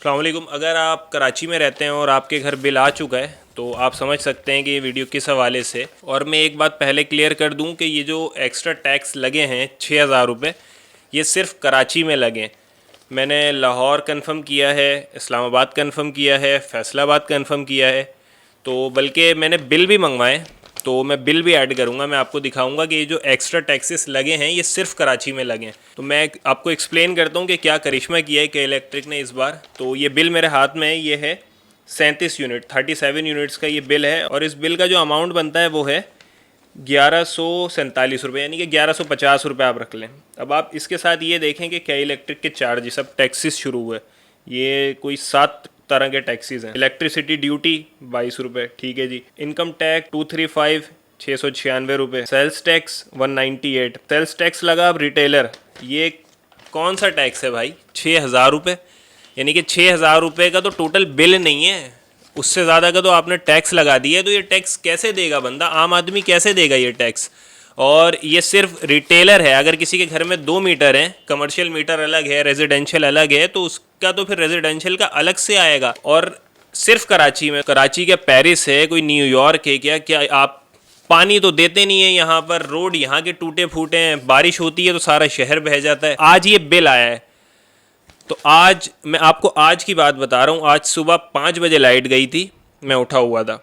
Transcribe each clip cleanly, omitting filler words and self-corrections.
अस्सलाम वालेकुम। अगर आप कराची में रहते हैं और आपके घर बिल आ चुका है तो आप समझ सकते हैं कि ये वीडियो किस हवाले से। और मैं एक बात पहले क्लियर कर दूं कि ये जो एक्स्ट्रा टैक्स लगे हैं 6,000 रुपये, ये सिर्फ कराची में लगे। मैंने लाहौर कंफर्म किया है, इस्लामाबाद कंफर्म किया है, फैसलाबाद कंफर्म किया है, तो बल्कि मैंने बिल भी मंगवाए, तो मैं बिल भी ऐड करूंगा। मैं आपको दिखाऊंगा कि ये जो एक्स्ट्रा टैक्सेस लगे हैं ये सिर्फ कराची में लगे हैं। तो मैं आपको एक्सप्लेन करता हूँ कि क्या करिश्मा किया है के इलेक्ट्रिक ने इस बार। तो ये बिल मेरे हाथ में है, ये है 37 यूनिट, 37 यूनिट्स का ये बिल है। और इस बिल का जो अमाउंट बनता है वो है 1147 रुपये, यानी कि 1150 रुपये आप रख लें। अब आप इसके साथ ये देखें कि क्या इलेक्ट्रिक के चार्जेस, अब टैक्सेस शुरू हुए, ये कोई 7 तरह के टैक्सीज हैं। इलेक्ट्रिसिटी ड्यूटी 22 रुपये, ठीक है जी। इनकम टैक्स 235, 696 रुपये। Sales tax 198। सेल्स टैक्स लगा अब रिटेलर, ये कौन सा टैक्स है भाई? 6,000 रुपये, यानी कि 6,000 रुपये का तो टोटल बिल नहीं है, उससे ज़्यादा का तो आपने टैक्स लगा दिया है। तो ये टैक्स कैसे देगा बंदा, आम आदमी कैसे देगा ये टैक्स? और ये सिर्फ रिटेलर है। अगर किसी के घर में 2 मीटर हैं, कमर्शियल मीटर अलग है, रेजिडेंशियल अलग है, तो उसका तो फिर रेजिडेंशियल का अलग से आएगा। और सिर्फ कराची में, कराची क्या पेरिस है, कोई न्यूयॉर्क है क्या आप पानी तो देते नहीं है यहाँ पर, रोड यहाँ के टूटे फूटे हैं, बारिश होती है तो सारा शहर बह जाता है। आज ये बिल आया है, तो आज मैं आपको आज की बात बता रहा हूँ। आज सुबह 5 बजे लाइट गई थी, मैं उठा हुआ था,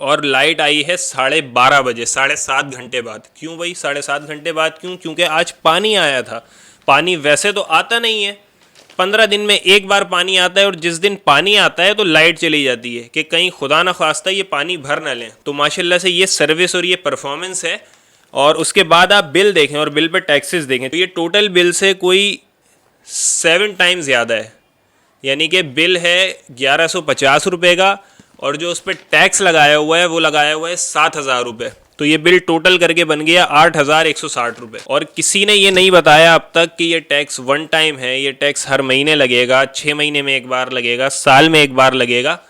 और लाइट आई है 12:30 बजे, 7.5 घंटे बाद। क्यों भाई 7.5 घंटे बाद क्यों? क्योंकि आज पानी आया था। पानी वैसे तो आता नहीं है, 15 दिन में एक बार पानी आता है, और जिस दिन पानी आता है तो लाइट चली जाती है कि कहीं खुदा न खास्ता ये पानी भर ना लें। तो माशाल्लाह से ये सर्विस और ये परफॉर्मेंस है। और उसके बाद आप बिल देखें और बिल पर टैक्सेस देखें तो ये टोटल बिल से कोई 7 टाइम ज़्यादा है, यानी कि बिल है 1150 रुपये का, और जो उस पर टैक्स लगाया हुआ है वो लगाया हुआ है 7,000 रुपये। तो ये बिल टोटल करके बन गया 8,160 रुपये। और किसी ने ये नहीं बताया अब तक कि ये टैक्स वन टाइम है, ये टैक्स हर महीने लगेगा, 6 महीने में एक बार लगेगा, साल में एक बार लगेगा,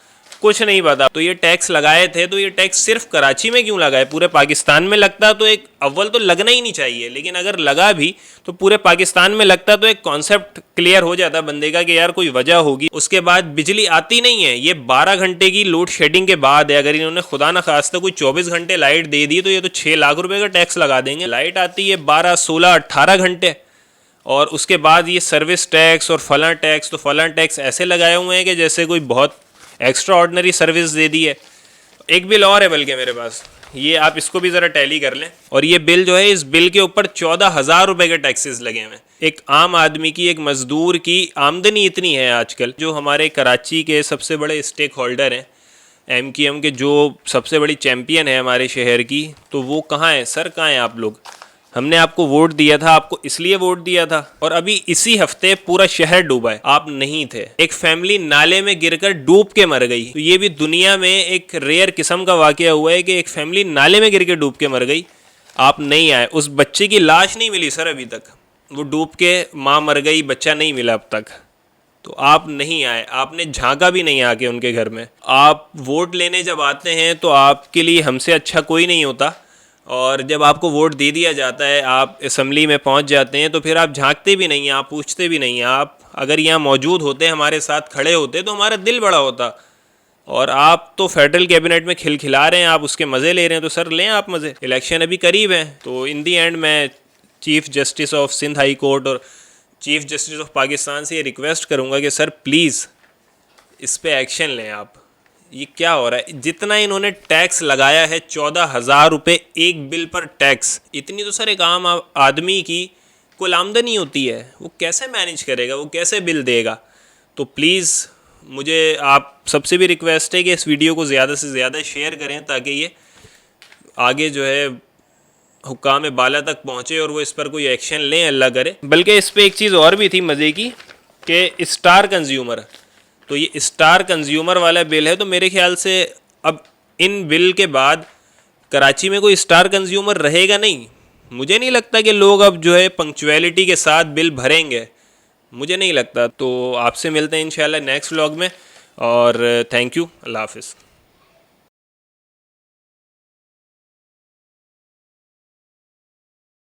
कुछ नहीं पता। तो ये टैक्स लगाए थे, तो ये टैक्स सिर्फ कराची में क्यों लगा है? पूरे पाकिस्तान में लगता तो एक अव्वल तो लगना ही नहीं चाहिए, लेकिन अगर लगा भी तो पूरे पाकिस्तान में लगता तो एक कॉन्सेप्ट क्लियर हो जाता बंदे का कि यार कोई वजह होगी। उसके बाद बिजली आती नहीं है, ये 12 घंटे की लोड शेडिंग के बाद है। अगर इन्होंने खुदा न खास्ता कोई 24 घंटे लाइट दे दी तो ये तो 6 लाख रुपये का टैक्स लगा देंगे। लाइट आती है 12, 16, 18 घंटे, और उसके बाद ये सर्विस टैक्स और फलां टैक्स। तो फलां टैक्स ऐसे लगाए हुए हैं कि जैसे कोई बहुत एक्स्ट्रा ऑर्डनरी सर्विस दे दी है। एक बिल और है बल्कि मेरे पास, ये आप इसको भी ज़रा टैली कर लें। और ये बिल जो है, इस बिल के ऊपर 14,000 रुपये के टैक्सेस लगे हुए हैं। एक आम आदमी की, एक मज़दूर की आमदनी इतनी है आजकल। जो हमारे कराची के सबसे बड़े स्टेक होल्डर हैं, MQM के जो सबसे बड़ी चैम्पियन है हमारे शहर की, तो वो कहाँ है सर? कहाँ हैं आप लोग? हमने आपको वोट दिया था, आपको इसलिए वोट दिया था, और अभी इसी हफ्ते पूरा शहर डूबा है, आप नहीं थे। एक फैमिली नाले में गिरकर डूब के मर गई। तो ये भी दुनिया में एक रेयर किस्म का वाकया हुआ है कि एक फैमिली नाले में गिर के डूब के मर गई, आप नहीं आए। उस बच्चे की लाश नहीं मिली सर अभी तक, वो डूब के माँ मर गई, बच्चा नहीं मिला अब तक। तो आप नहीं आए, आपने झांका भी नहीं आके उनके घर में। आप वोट लेने जब आते हैं तो आपके लिए हमसे अच्छा कोई नहीं होता, और जब आपको वोट दे दिया जाता है, आप असम्बली में पहुंच जाते हैं, तो फिर आप झांकते भी नहीं हैं, आप पूछते भी नहीं हैं। आप अगर यहाँ मौजूद होते, हमारे साथ खड़े होते, तो हमारा दिल बड़ा होता। और आप तो फेडरल कैबिनेट में खिलखिला रहे हैं, आप उसके मज़े ले रहे हैं, तो सर लें आप मज़े। इलेक्शन अभी करीब है, तो इन दी एंड मैं chief justice of Sindh high court और चीफ़ जस्टिस ऑफ पाकिस्तान से ये रिक्वेस्ट करूँगा कि सर प्लीज़ इस पर एक्शन लें आप। ये क्या हो रहा है? जितना इन्होंने टैक्स लगाया है 14,000 रुपये एक बिल पर टैक्स, इतनी तो सर एक आम आदमी की कुल आमदनी होती है, वो कैसे मैनेज करेगा, वो कैसे बिल देगा? तो प्लीज़ मुझे आप सबसे भी रिक्वेस्ट है कि इस वीडियो को ज़्यादा से ज़्यादा शेयर करें, ताकि ये आगे जो है हुक्काम बाला तक पहुँचे और वो इस पर कोई एक्शन लें, अल्लाह करे। बल्कि इस पर एक चीज़ और भी थी मज़े की कि स्टार कंज्यूमर, तो ये स्टार कंज्यूमर वाला बिल है। तो मेरे ख्याल से अब इन बिल के बाद कराची में कोई स्टार कंज्यूमर रहेगा नहीं। मुझे नहीं लगता कि लोग अब जो है पंक्चुअलिटी के साथ बिल भरेंगे, मुझे नहीं लगता। तो आपसे मिलते हैं इंशाल्लाह नेक्स्ट व्लॉग में, और थैंक यू, अल्लाह हाफ़िज़।